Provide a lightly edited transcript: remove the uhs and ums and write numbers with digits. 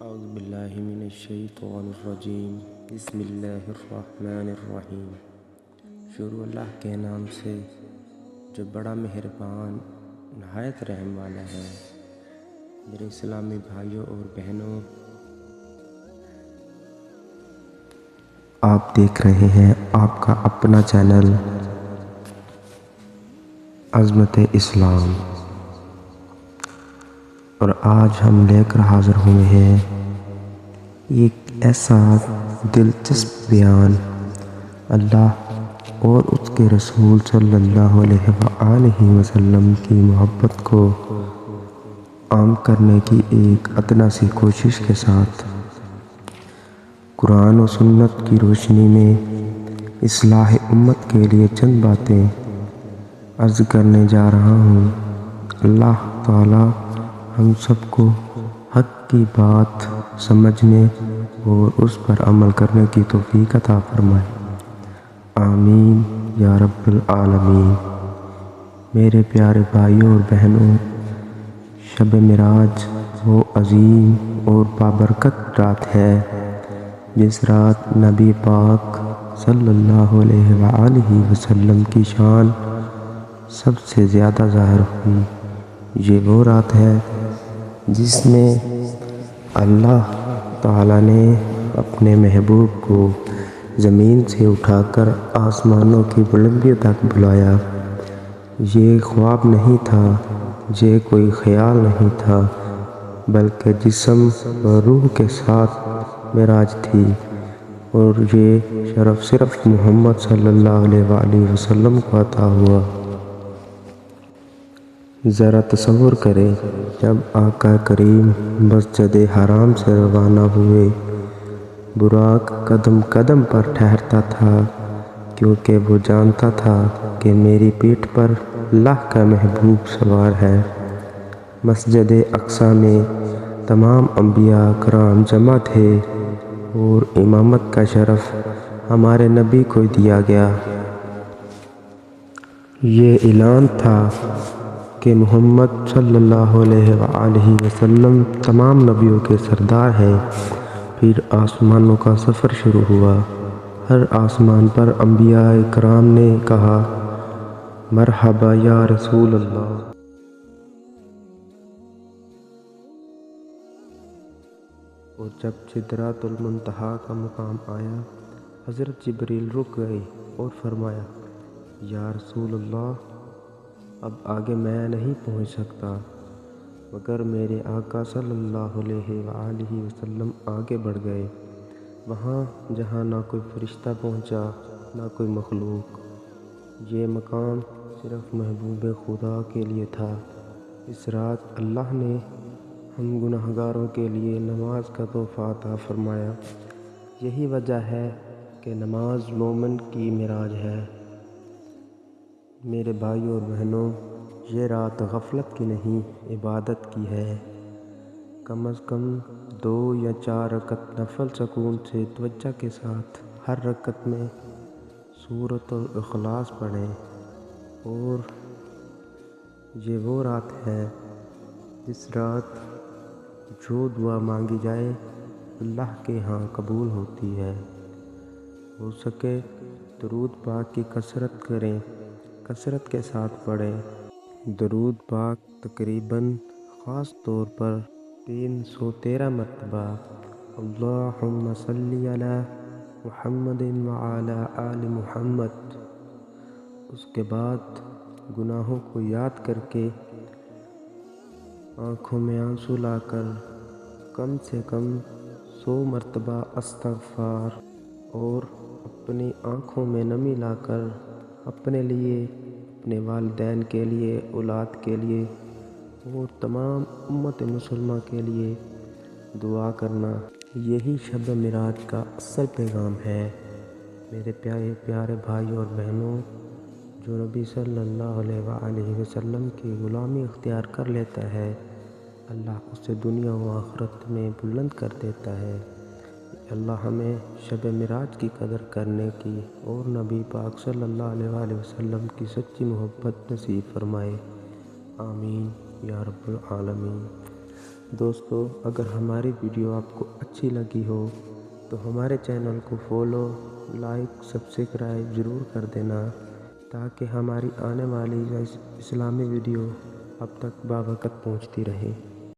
اعوذ باللہ من الشیطان الرجیم بسم اللہ الرحمن الرحیم۔ شروع اللہ کے نام سے جو بڑا مہربان نہایت رحم والا ہے۔ میرے اسلامی بھائیوں اور بہنوں، آپ دیکھ رہے ہیں آپ کا اپنا چینل عظمت اسلام، اور آج ہم لے کر حاضر ہوئے ہیں ایک ایسا دلچسپ بیان اللہ اور اس کے رسول صلی اللہ علیہ وآلہ وسلم کی محبت کو عام کرنے کی ایک ادنیٰ سی کوشش کے ساتھ قرآن و سنت کی روشنی میں اصلاح امت کے لیے چند باتیں عرض کرنے جا رہا ہوں۔ اللہ تعالی ہم سب کو حق کی بات سمجھنے اور اس پر عمل کرنے کی توفیق عطا فرمائے، آمین یا رب العالمین۔ میرے پیارے بھائیوں اور بہنوں، شب معراج وہ عظیم اور بابرکت رات ہے جس رات نبی پاک صلی اللہ علیہ وآلہ وسلم کی شان سب سے زیادہ ظاہر ہوئی۔ یہ وہ رات ہے جس میں اللہ تعالیٰ نے اپنے محبوب کو زمین سے اٹھا کر آسمانوں کی بلندیوں تک بلایا۔ یہ خواب نہیں تھا، یہ کوئی خیال نہیں تھا، بلکہ جسم و روح کے ساتھ معراج تھی، اور یہ شرف صرف محمد صلی اللہ علیہ وآلہ وسلم کو عطا ہوا۔ ذرا تصور کریں، جب آقا کریم مسجد حرام سے روانہ ہوئے، براق قدم قدم پر ٹھہرتا تھا، کیونکہ وہ جانتا تھا کہ میری پیٹھ پر اللہ کا محبوب سوار ہے۔ مسجد اقصیٰ میں تمام انبیاء کرام جمع تھے اور امامت کا شرف ہمارے نبی کو دیا گیا۔ یہ اعلان تھا کہ محمد صلی اللہ علیہ وآلہ وسلم تمام نبیوں کے سردار ہیں۔ پھر آسمانوں کا سفر شروع ہوا۔ ہر آسمان پر انبیاء کرام نے کہا، مرحبا یا رسول اللہ۔ اور جب سدرۃ المنتہا کا مقام آیا، حضرت جبریل رک گئے اور فرمایا، یا رسول اللہ، اب آگے میں نہیں پہنچ سکتا، مگر میرے آقا صلی اللہ علیہ وآلہ وسلم آگے بڑھ گئے، وہاں جہاں نہ کوئی فرشتہ پہنچا نہ کوئی مخلوق۔ یہ مقام صرف محبوب خدا کے لیے تھا۔ اس رات اللہ نے ہم گناہگاروں کے لیے نماز کا تحفہ عطا فرمایا۔ یہی وجہ ہے کہ نماز مومن کی معراج ہے۔ میرے بھائیوں اور بہنوں، یہ رات غفلت کی نہیں، عبادت کی ہے۔ کم از کم 2 یا 4 رکعت نفل سکون سے توجہ کے ساتھ ہر رکعت میں سورۃ الاخلاص پڑھیں۔ اور یہ وہ رات ہے جس رات جو دعا مانگی جائے اللہ کے ہاں قبول ہوتی ہے۔ ہو سکے درود پاک کی کثرت کریں، کثرت کے ساتھ پڑھیں۔ درود پاک تقریباً خاص طور پر 313 مرتبہ، اللہم صلی علی محمد وعلی آل محمد۔ اس کے بعد گناہوں کو یاد کر کے آنکھوں میں آنسو لا کر کم سے کم 100 مرتبہ استغفار، اور اپنی آنکھوں میں نمی لا کر اپنے لیے، اپنے والدین کے لیے، اولاد کے لیے اور تمام امت مسلمہ کے لیے دعا کرنا۔ یہی شب معراج کا اصل پیغام ہے۔ میرے پیارے پیارے بھائیوں اور بہنوں، جو نبی صلی اللہ علیہ وآلہ وسلم کی غلامی اختیار کر لیتا ہے، اللہ اسے دنیا و آخرت میں بلند کر دیتا ہے۔ اللہ ہمیں شب معراج کی قدر کرنے کی اور نبی پاک صلی اللہ علیہ وآلہ وسلم کی سچی محبت نصیب فرمائے، آمین یا رب العالمین۔ دوستو اگر ہماری ویڈیو آپ کو اچھی لگی ہو تو ہمارے چینل کو فالو، لائک، سبسکرائب ضرور کر دینا تاکہ ہماری آنے والی اسلامی ویڈیو اب تک بوقت پہنچتی رہے۔